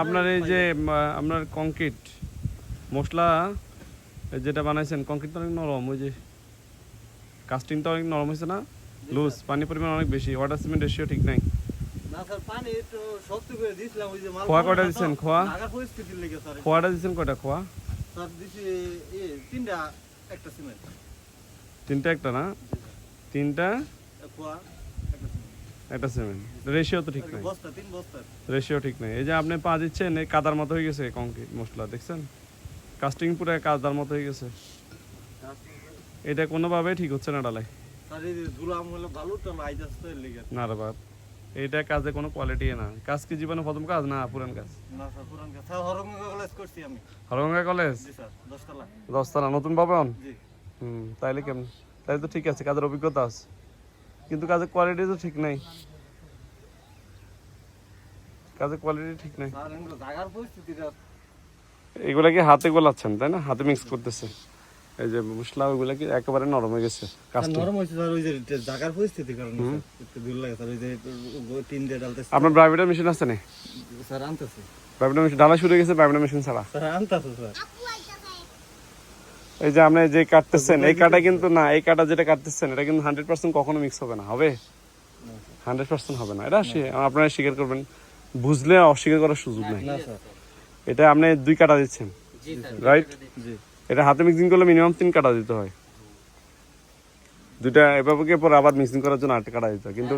আপনার এই যে আপনার কংক্রিট মশলা যেটা বানাইছেন, কংক্রিট তো অনেক নরম, ওই যে কাস্টিংটা অনেক নরম হয়েছে না, লুজ, পানির পরিমাণ অনেক বেশি, ওয়াটার সিমেন্ট রেশিও ঠিক নাই। না স্যার, পানি একটু শক্ত করে দিছিলাম, ওই যে মাল খোয়া কয়টা দিচ্ছেন? খোয়া ঢাকার পরিস্থিতির লেগে স্যার। খোয়াটা দিচ্ছেন কয়টা খোয়া? স্যার দিছি তিনটা, একটা সিমেন্ট। তিনটা একটা না, তিনটা খোয়া একটা সিমেন্ট, রেশিও তো ঠিক নাই, বস্তা, 3 বস্তা রেশিও ঠিক নাই। এই যে আপনি পা দিচ্ছেন, এই কাদার মতো হয়ে গেছে কংক্রিট মশলা, দেখছেন কাস্টিং পুরো কাদার মতো হয়ে গেছে। এটা কোনোভাবেই ঠিক হচ্ছে না ডালাই। স্যার এই ধুলাম হলো বালুটা আইদাস তো এর লেগে। না রে বাপ, এইটা কাজে কোনো কোয়ালিটি না। কাজ কি জীবনে প্রথম কাজ না পুরান কাজ? না স্যার, পুরান কাজ। স্যার হরঙ্গা কলেজ করছি আমি। হরগঙ্গা কলেজ? জি স্যার, 10 তলা। 10 তলা নতুন ভবন? জি। তাইলে কেমন? তাইলে তো ঠিক আছে, কাজের অভিজ্ঞতা আছে, কিন্তু কাজের কোয়ালিটি তো ঠিক নাই, কাজের কোয়ালিটি ঠিক নাই। স্যার এগুলো জায়গার পরিস্থিতিটা। এগুলা কি হাতে গোলাচ্ছেন তাই না? হাতে মিক্স করতেছে, এই যে মশলা ওইগুলা কি একেবারে নরম হয়ে গেছে কাজটা? নরম হইছে স্যার, ওই যে জায়গার পরিস্থিতির কারণে স্যার একটু দূর লাগে স্যার। ওই যে 3 ডালতেছে। আপনার ব্রাইভেটার মেশিন আছে না? স্যার আনতেছে। ব্রাইভেটার মেশিন ডালা শুরু হয়ে গেছে, ব্রাইভেটার মেশিন ছাড়া। স্যার আনতেছে স্যার। এই যে আপনি যে কাটতেছেন, এই কাটা কিন্তু না, এই কাটা যেটা কাটতেছেন এটা কিন্তু 100% কখনো মিক্স হবে না, হবে 100% হবে না, এটা আপনারা স্বীকার করবেন, বুঝলে অস্বীকার করার সুযোগ নাই। না স্যার। এটা আপনি 2 কাটা দিচ্ছেন, রাইট? জি। এটা হাতে মিক্সিং করলে মিনিমাম 3 কাটা দিতে হয়, দুইটা এভাবে পরে আবার মিক্সিং করার জন্য 8 কাটা দিতে হয়, কিন্তু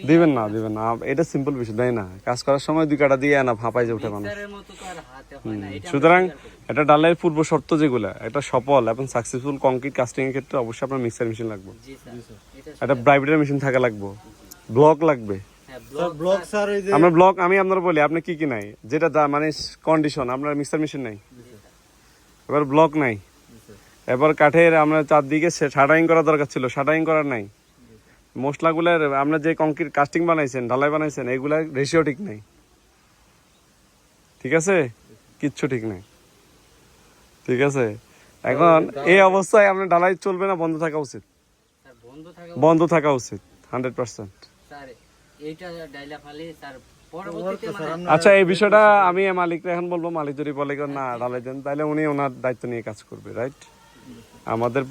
দিবেন না, দিবেন না, এটা সিম্পল বিষয়, দেয় না। কাজ করার সময় 2 কাটা দিয়ে না ফাঁপাই যে উঠে মানুষ। সুতরাং এটা ডালের পূর্ব শর্ত যেগুলা, এটা সফল এবং সাকসেসফুল কংক্রিট কাস্টিং এর ক্ষেত্রে অবশ্যই আপনার মিক্সার মেশিন লাগবে, একটা ব্রাইভেটার মেশিন থাকা লাগবে, ব্লক লাগবে। ব্লক স্যার, এই যে আমরা ব্লক, আমি আপনার বলি আপনি কি কি নাই, যেটা মানে কন্ডিশন, আপনার মিক্সার মেশিন নাই, এবার ব্লক নাই, এবার কাঠের আমরা চারদিকে শাটারিং করা দরকার ছিল, শাটারিং করার নাই, মশলাগুলার আমরা যে কংক্রিট কাস্টিং বানাইছেন, ঢালাই বানাইছেন, এইগুলা রেশিও ঠিক নাই, ঠিক আছে, কিচ্ছু ঠিক নাই, ঠিক আছে। এখন এই অবস্থায় আপনার ঢালাই চলবে না, বন্ধ থাকা উচিত, বন্ধ থাকা উচিত 100%। আচ্ছা, এই বিষয়টা আমি মালিকরা এখন বলবো, মালিক যদি বলে না ঢালাই দেন, তাহলে উনি ওনার দায়িত্ব নিয়ে কাজ করবে, রাইট? আমাদের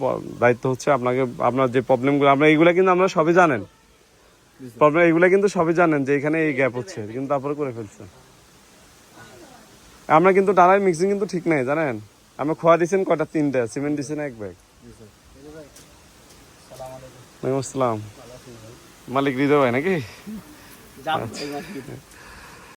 দায়িত্ব হচ্ছে আপনাকে, আপনার যে প্রবলেমগুলো, আমরা এইগুলা কিন্তু আমরা সবই জানেন, প্রবলেম এইগুলা কিন্তু সবই জানেন যে এখানে এই গ্যাপ হচ্ছে, কিন্তু তারপরে করে ফেলছে। আমরা কিন্তু ঢালাই মিক্সিং কিন্তু ঠিক নাই, জানেন? আমরা খোয়া দিচ্ছেন কয়টা? 3টা। সিমেন্ট দিচ্ছেন 1 ব্যাগ। ওয়ালাইকুম আসসালাম। মালিক হৃদয় ভাই নাকি?